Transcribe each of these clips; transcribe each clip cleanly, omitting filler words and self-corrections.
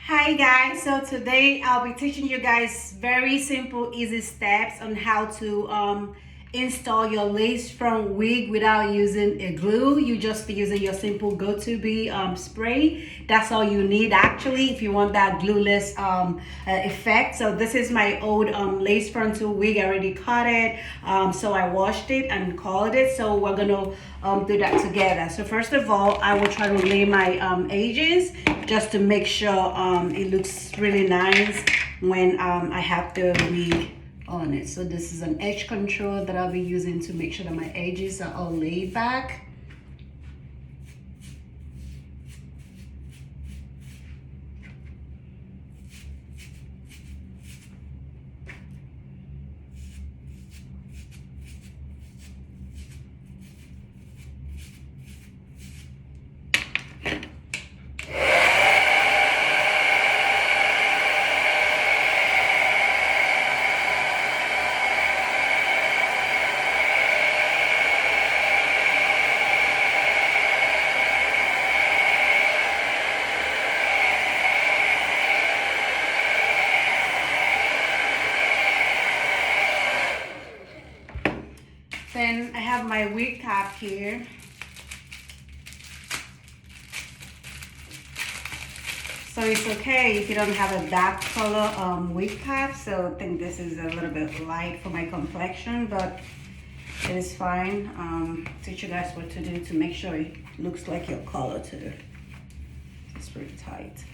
Hi guys, so today I'll be teaching you guys very simple easy steps on how to install your lace front wig without using a glue. You just be using your simple Go2B spray. That's all you need actually if you want that glueless effect. So this is my old lace frontal wig. I already cut it, so I washed it and colored it. So we're gonna do that together. So first of all, I will try to lay my edges just to make sure it looks really nice when I have the wig on it. So this is an edge control that I'll be using to make sure that my edges are all laid back. Then I have my wig cap here. So it's okay if you don't have a dark color wig cap. So I think this is a little bit light for my complexion, but it is fine. Teach you guys what to do to make sure it looks like your color too. It's pretty tight.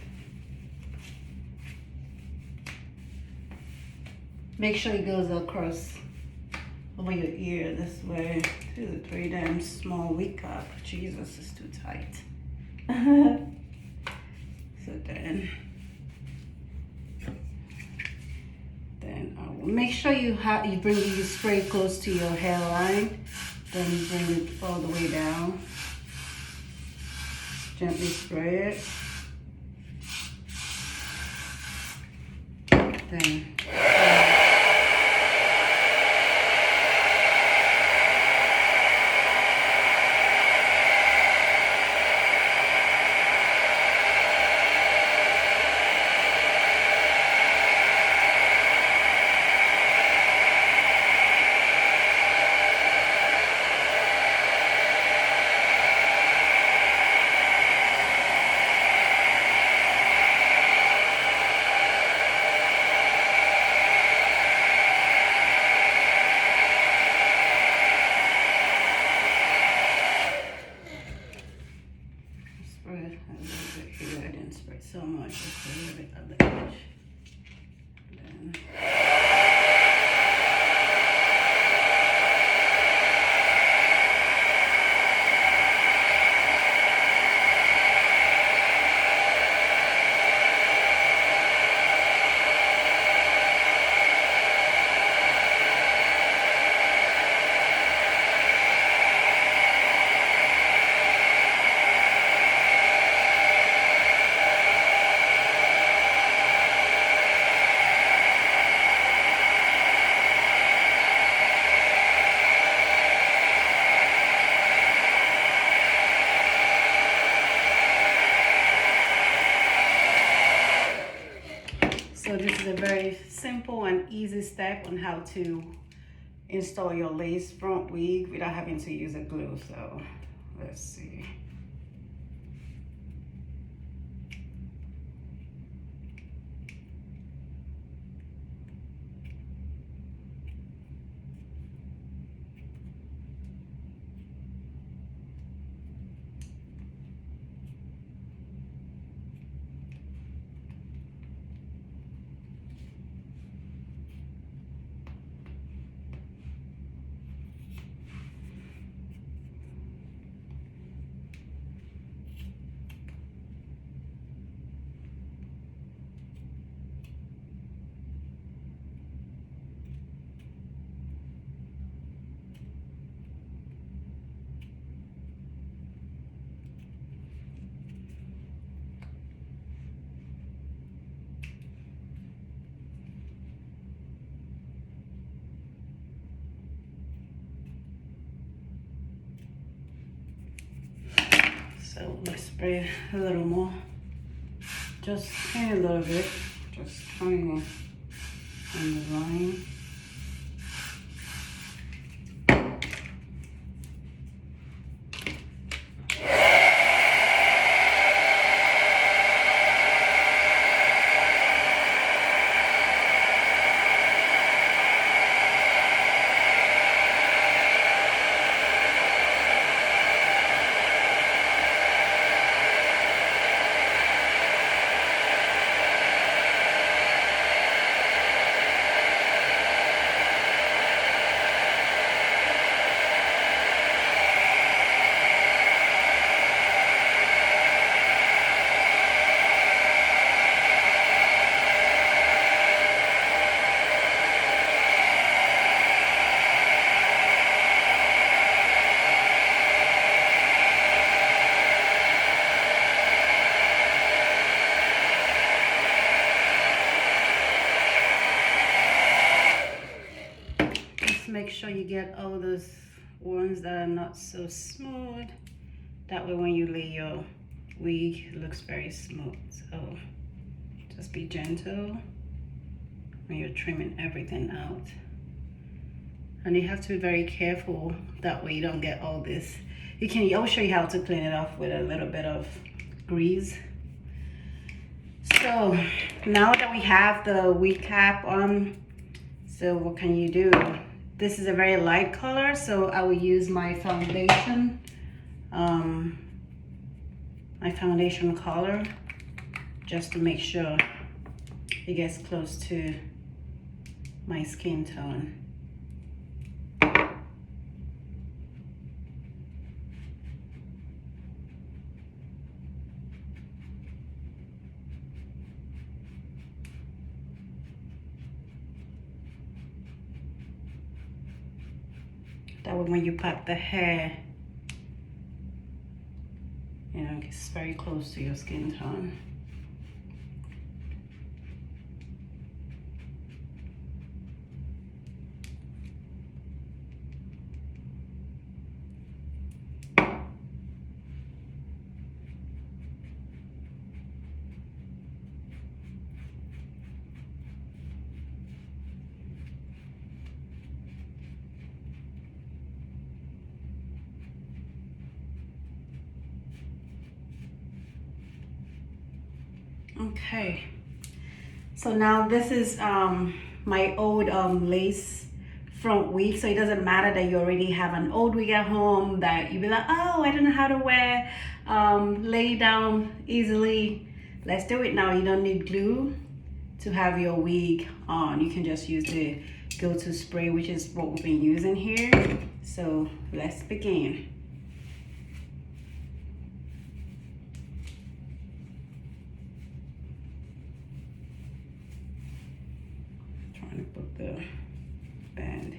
Make sure it goes across over your ear this way. This is a pretty damn small wig cap. Jesus, it's too tight. So then I will make sure you bring your spray close to your hairline. Then bring it all the way down. Gently spray it. Then I didn't spread so much, just a little bit of the edge. Then so this is a very simple and easy step on how to install your lace front wig without having to use a glue. So let's see. So let's spray a little more just a little bit, just coming on the line. Make sure you get all those ones that are not so smooth. That way when you lay your wig, it looks very smooth. So just be gentle when you're trimming everything out. And you have to be very careful, that way you don't get all this. I'll show you how to clean it off with a little bit of grease. So now that we have the wig cap on, so what can you do? This is a very light color, so I will use my foundation, color, just to make sure it gets close to my skin tone. That way when you pat the hair, you know, it's very close to your skin tone. Okay, so now this is my old lace front wig, so it doesn't matter that you already have an old wig at home that you be like, oh, I don't know how to wear, lay down easily. Let's do it now. You don't need glue to have your wig on. You can just use the Go2 spray, which is what we've been using here. So let's begin. Trying to put the band.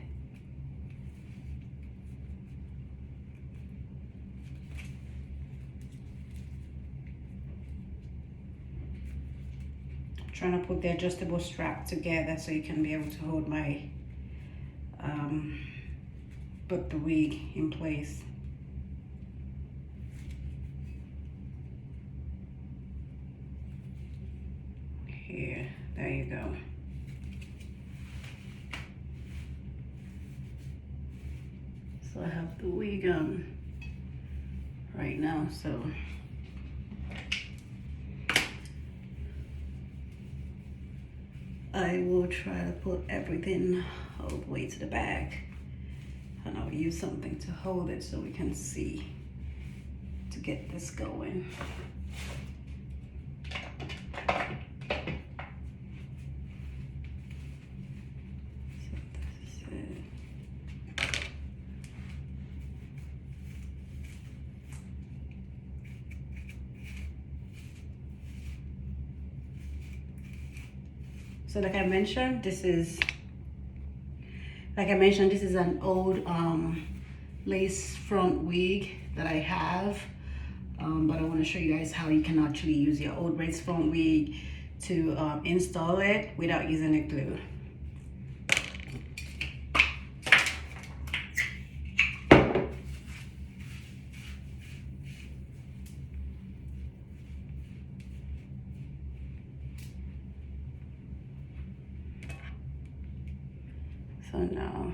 Trying to put the adjustable strap together so you can be able to hold my put the wig in place. Here, there you go. So I have the wig on right now, so I will try to put everything all the way to the back, and I'll use something to hold it so we can see to get this going. So like I mentioned, this is an old lace front wig that I have, but I want to show you guys how you can actually use your old lace front wig to install it without using a glue. So now,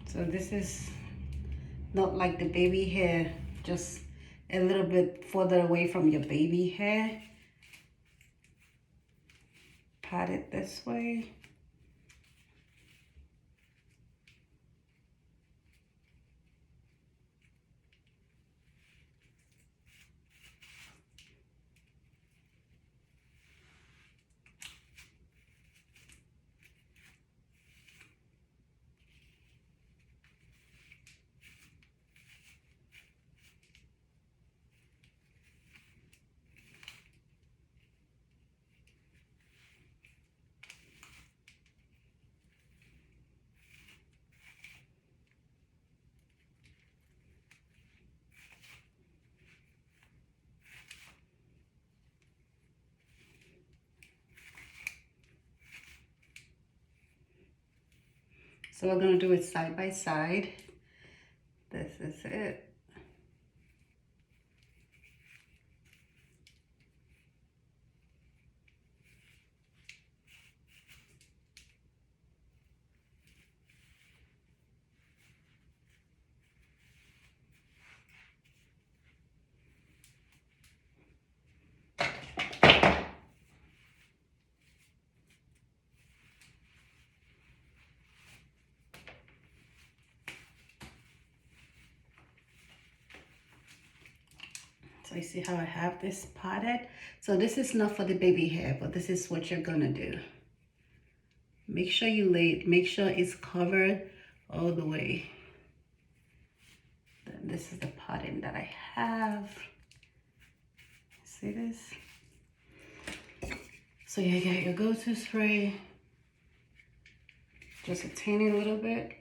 so this is not like the baby hair, just a little bit further away from your baby hair. Pat it this way. So we're gonna do it side by side. This is it. So you see how I have this potted? So this is not for the baby hair, but this is what you're gonna do. Make sure make sure it's covered all the way. Then this is the potting that I have. See this? So you get your go-to spray, just a tiny little bit.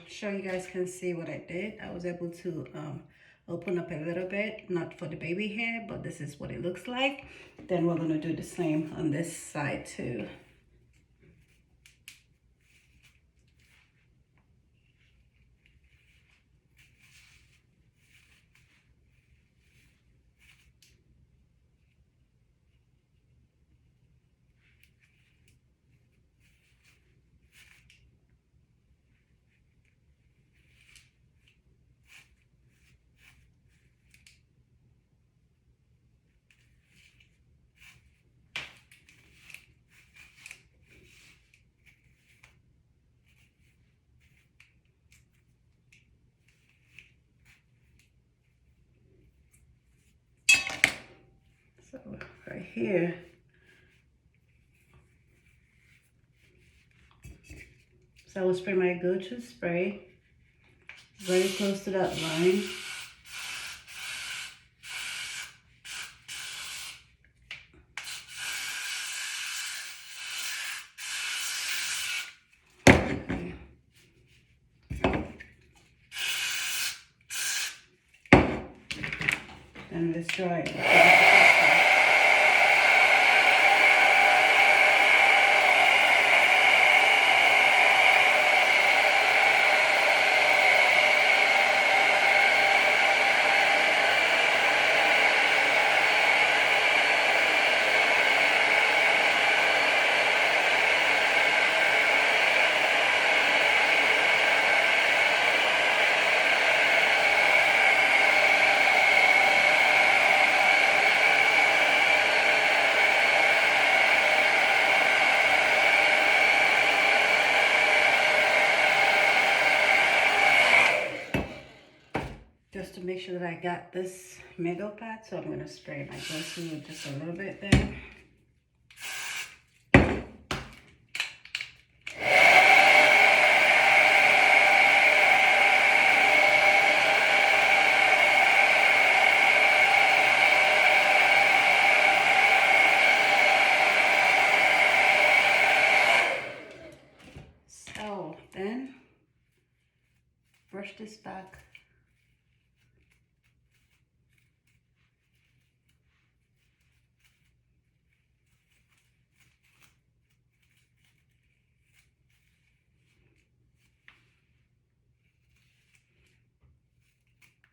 So you guys can see what I did. I was able to open up a little bit, not for the baby hair, but this is what it looks like. Then we're gonna do the same on this side too. So right here, so I will spray my go-to spray very close to that line. Okay. And let's dry it. make sure that I got this middle part, so I'm gonna spray my Go2 with just a little bit there. So then brush this back.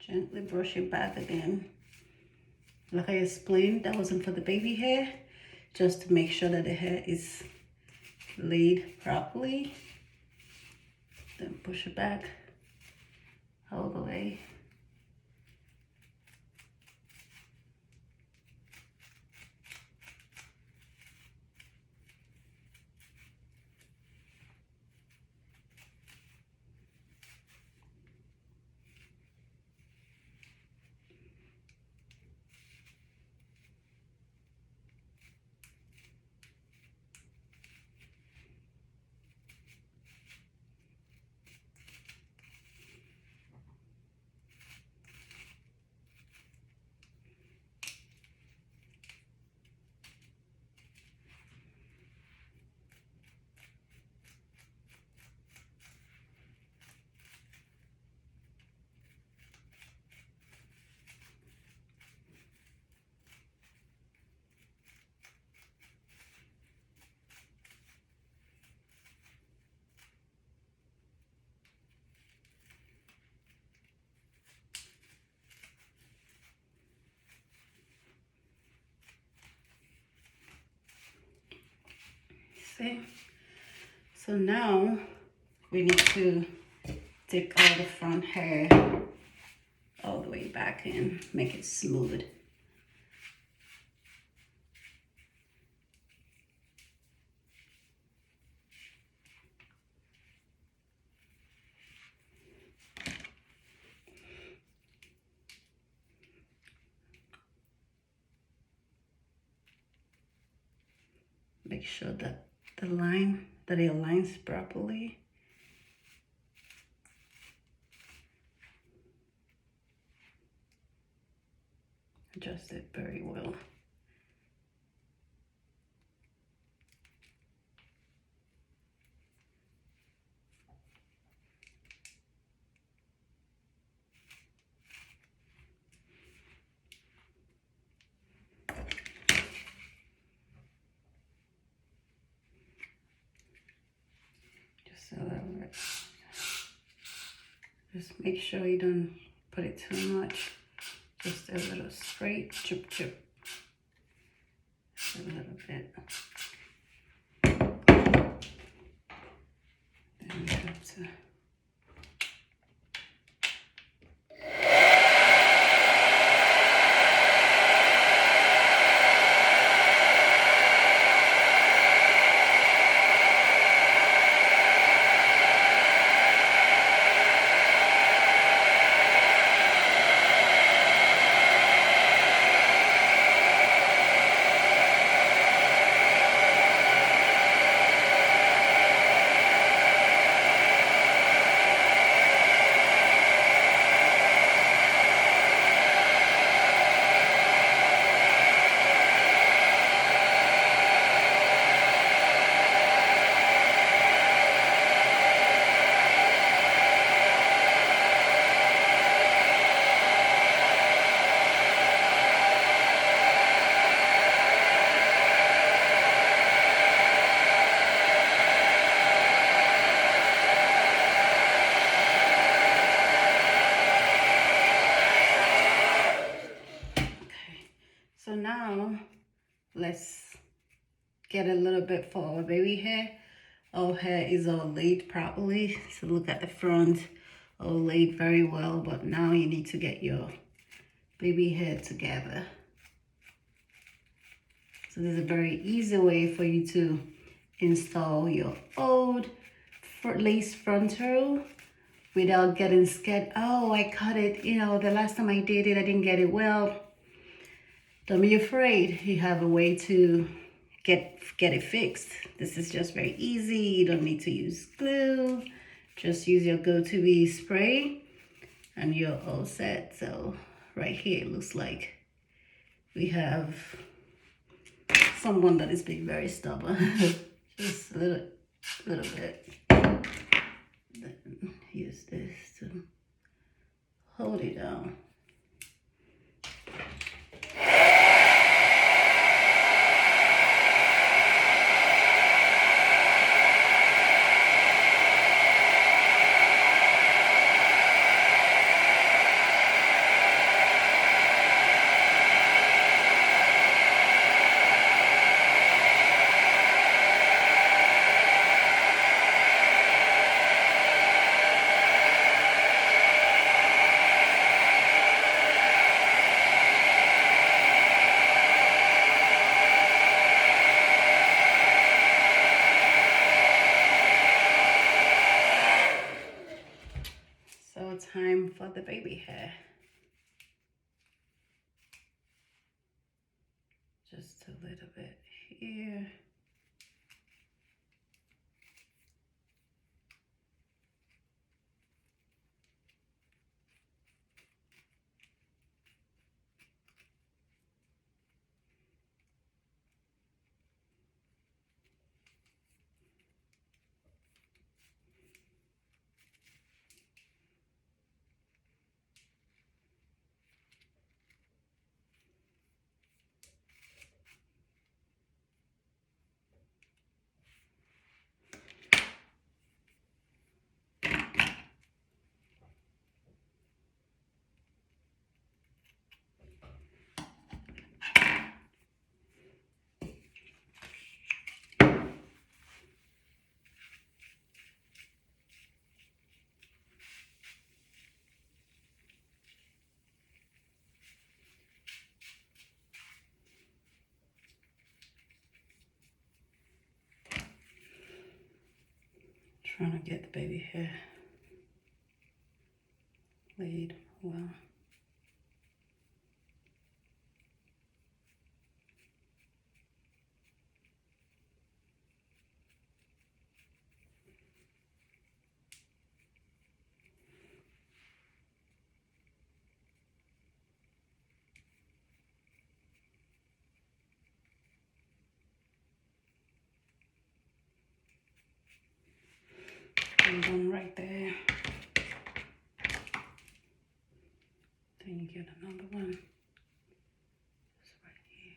Gently brush it back again. Like I explained, that wasn't for the baby hair, just to make sure that the hair is laid properly. Then push it back all the way. See? So now we need to take all the front hair all the way back in, make it smooth. Make sure that it aligns properly. Adjust it very well. Just a little bit. Just make sure you don't put it too much. Just a little straight, chip, chip. Just a little bit. Then you have to. So now let's get a little bit for our baby hair. Our hair is all laid properly. So look at the front, all laid very well. But now you need to get your baby hair together. So there's a very easy way for you to install your old lace frontal without getting scared. Oh, I cut it, you know, the last time I did it, I didn't get it well. Don't be afraid. You have a way to get it fixed. This is just very easy. You don't need to use glue. Just use your Go2B spray and you're all set. So right here, it looks like we have someone that is being very stubborn. Just a little bit. Then use this to hold it down. So time for the baby hair. Just a little bit here. Trying to get the baby hair laid well. And one right there. Then you get another one. It's right here.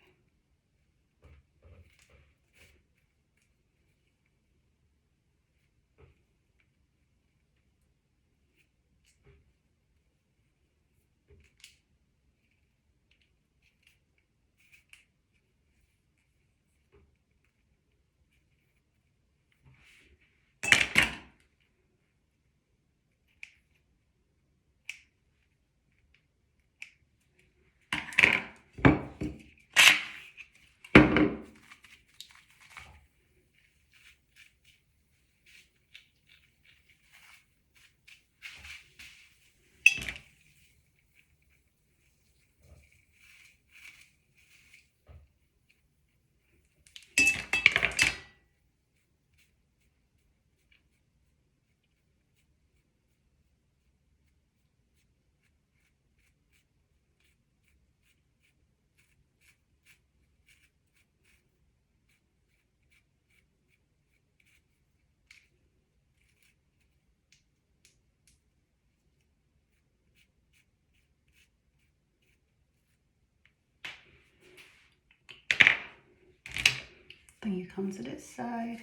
Then you come to this side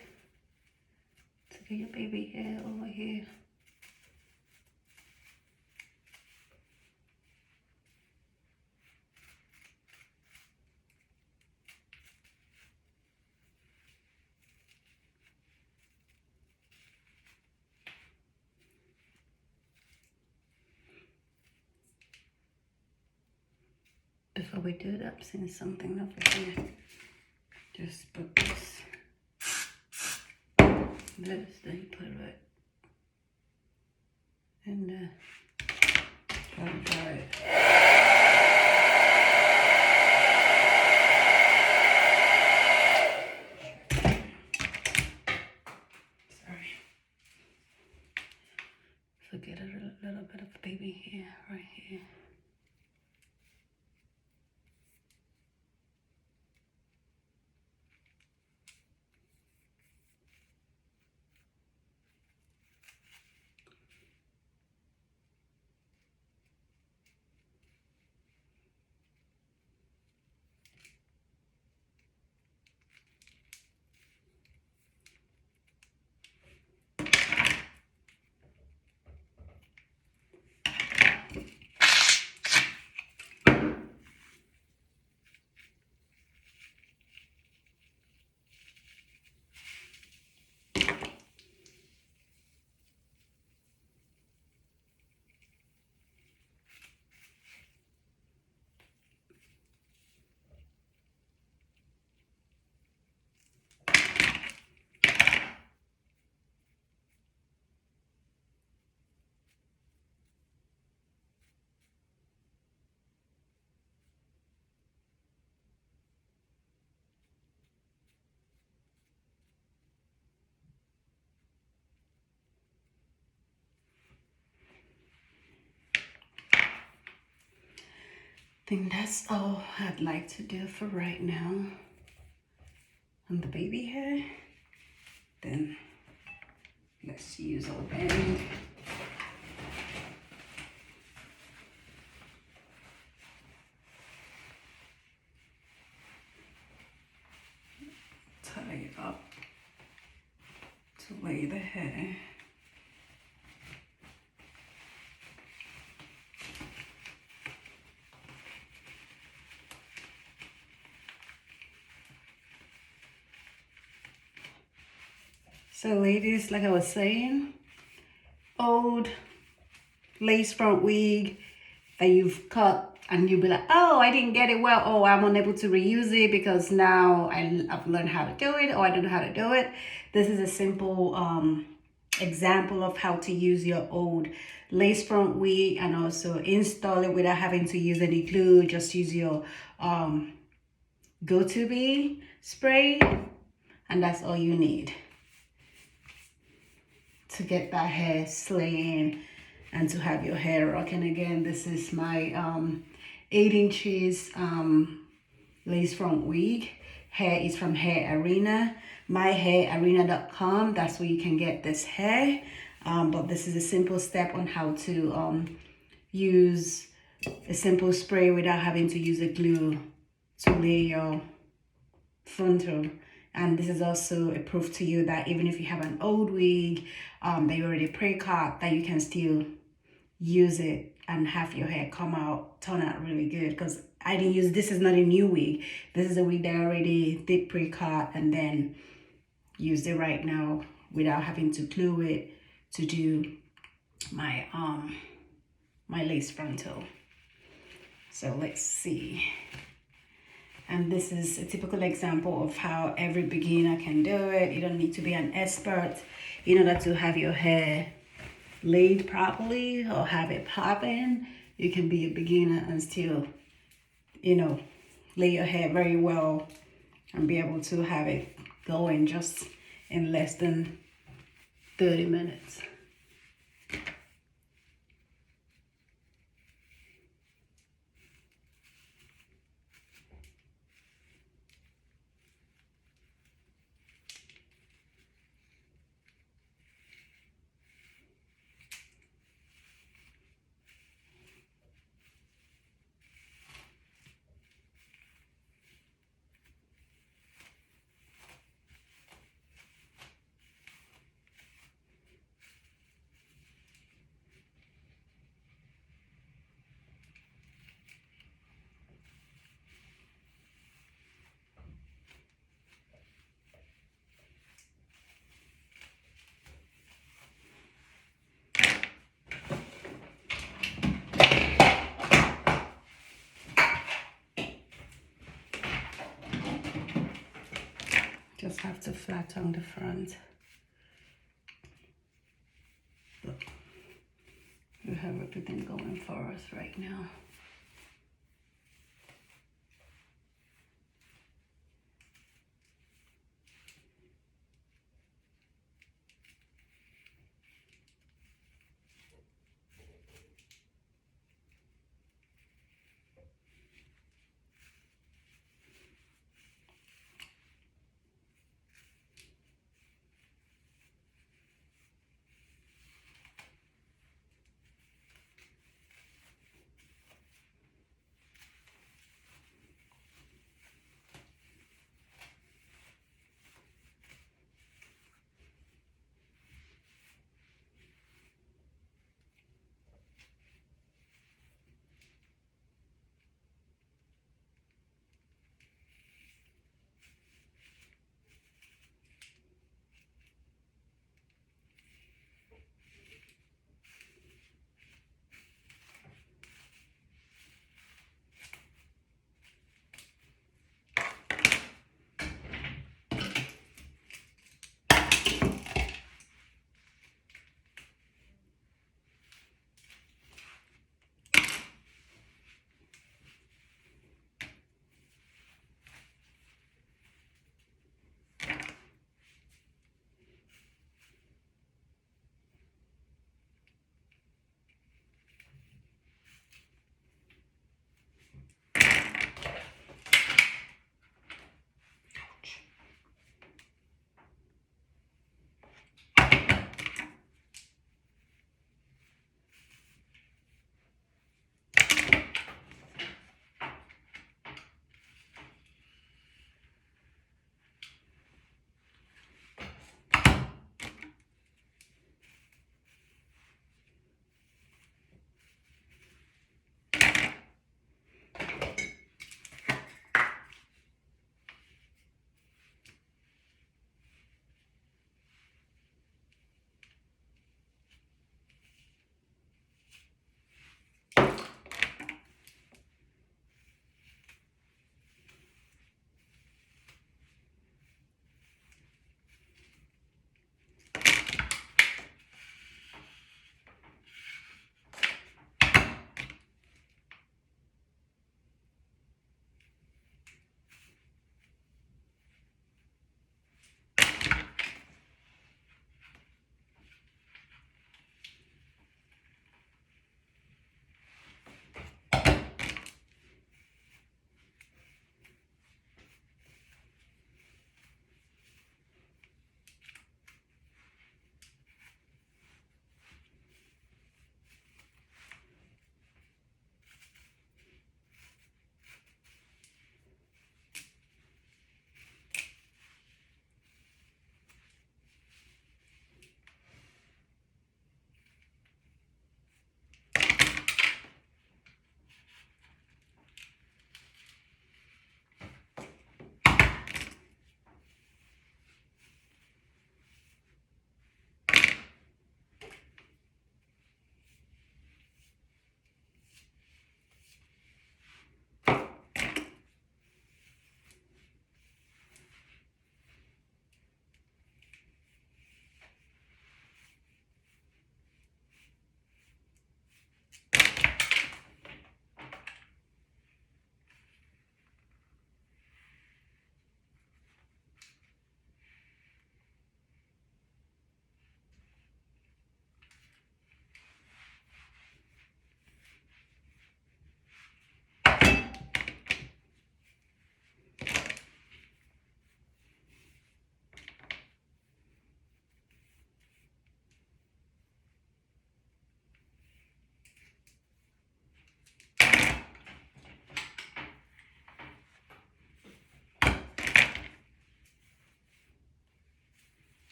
to get your baby hair over here. Before we do that, I'm seeing something over here. Just put this, then you put it right and try to dry it. Sorry. Forget a little bit of baby hair right here. I think that's all I'd like to do for right now on the baby hair. Then let's use our band. Tie it up to lay the hair. So ladies, like I was saying, old lace front wig that you've cut and you'll be like, oh, I didn't get it well. Oh, I'm unable to reuse it because now I've learned how to do it, or I don't know how to do it. This is a simple example of how to use your old lace front wig and also install it without having to use any glue. Just use your Go2B spray, and that's all you need to get that hair slaying and to have your hair rocking again. This is my 8 inches lace front wig. Hair is from Hair Arena, myhairarena.com. That's where you can get this hair. But this is a simple step on how to use a simple spray without having to use a glue to lay your frontal. And this is also a proof to you that even if you have an old wig that you already pre-cut, that you can still use it and have your hair turn out really good. Because I didn't use, this is not a new wig. This is a wig that I already did pre-cut and then used it right now without having to glue it to do my my lace frontal. So let's see. And this is a typical example of how every beginner can do it. You don't need to be an expert in order to have your hair laid properly or have it popping. You can be a beginner and still, you know, lay your hair very well and be able to have it going just in less than 30 minutes. Just have to flatten the front. We have everything going for us right now.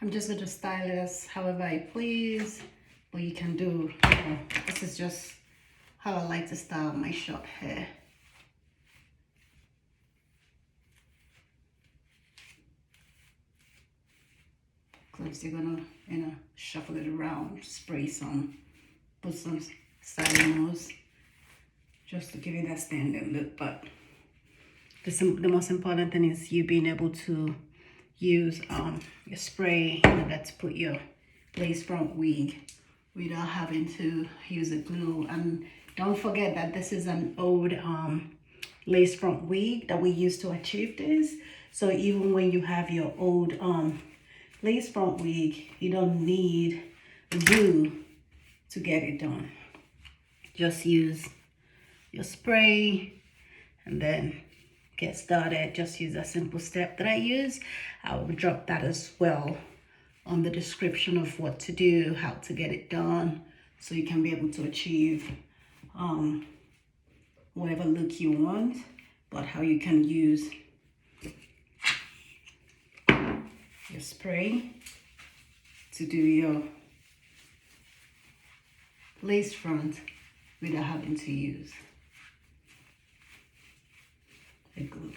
I'm just going to style it as however I please, but you can do, this is just how I like to style my short hair. Because you're gonna, shuffle it around, spray some, put some styling moves, just to give you that standard look. But the most important thing is you being able to use your spray in order to put your lace front wig without having to use a glue. And don't forget that this is an old lace front wig that we used to achieve this. So even when you have your old lace front wig, you don't need glue to get it done. Just use your spray and then get started. Just use a simple step that I use. I will drop that as well on the description of what to do, how to get it done, so you can be able to achieve whatever look you want, but how you can use your spray to do your lace front without having to use a glue.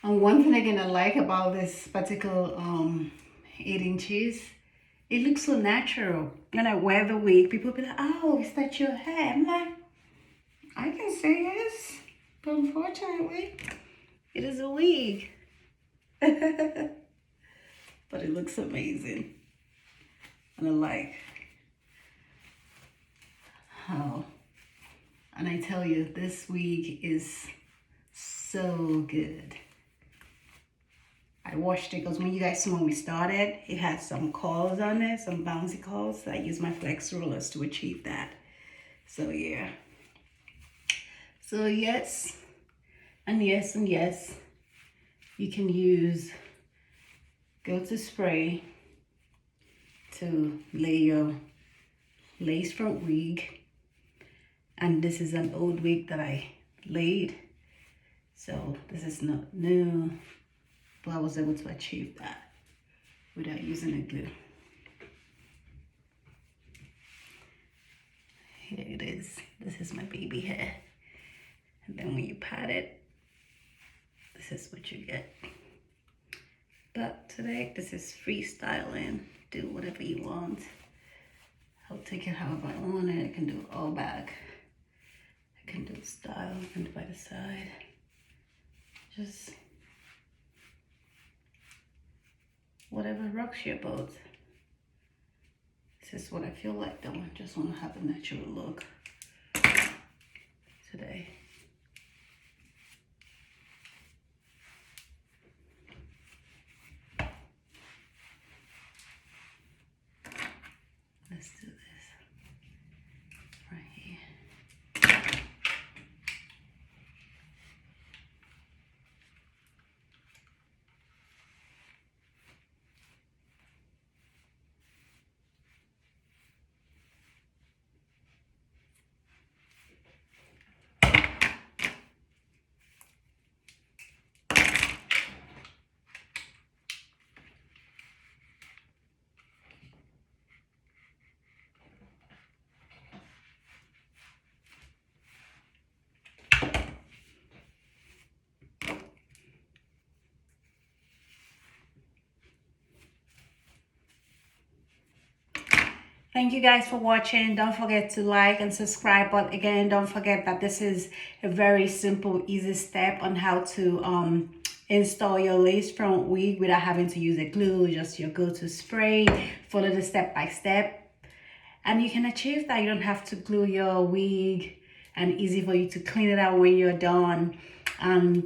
And one thing again I like about this particular 8 inches, it looks so natural. When I wear the wig, people be like, oh, is that your hair? I'm like, I can say yes, but unfortunately, it is a wig. But it looks amazing. And I like how, and I tell you, this wig is so good. I washed it because when you guys saw when we started, it had some curls on it, some bouncy curls. So I used my flex rollers to achieve that. So yeah. So yes, and yes, and yes, you can use Go2B Spray to lay your lace front wig. And this is an old wig that I laid. So this is not new, but I was able to achieve that without using a glue. Here it is. This is my baby hair. And then when you pat it, this is what you get. But today, this is freestyling. Do whatever you want. I'll take it however I want it. I can do it all back. I can do style, I can do by the side. Just whatever rocks your boat. This is what I feel like though. I just want to have a natural look today. Let's do this right here. Thank you guys for watching. Don't forget to like and subscribe. But again, don't forget that this is a very simple, easy step on how to install your lace front wig without having to use a glue. Just your Go2B Spray. Follow the step by step. And you can achieve that. You don't have to glue your wig, and easy for you to clean it out when you're done.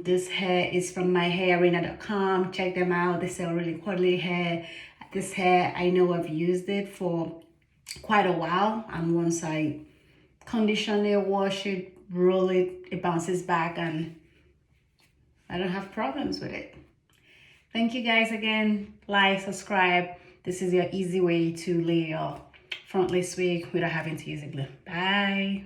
This hair is from myhairarena.com. Check them out. They sell really quality hair. This hair, I know I've used it for quite a while, and once I condition it, wash it, roll it, it bounces back, and I don't have problems with it. Thank you guys again. Like, subscribe. This is your easy way to lay your front lace wig without having to use a glue. Bye.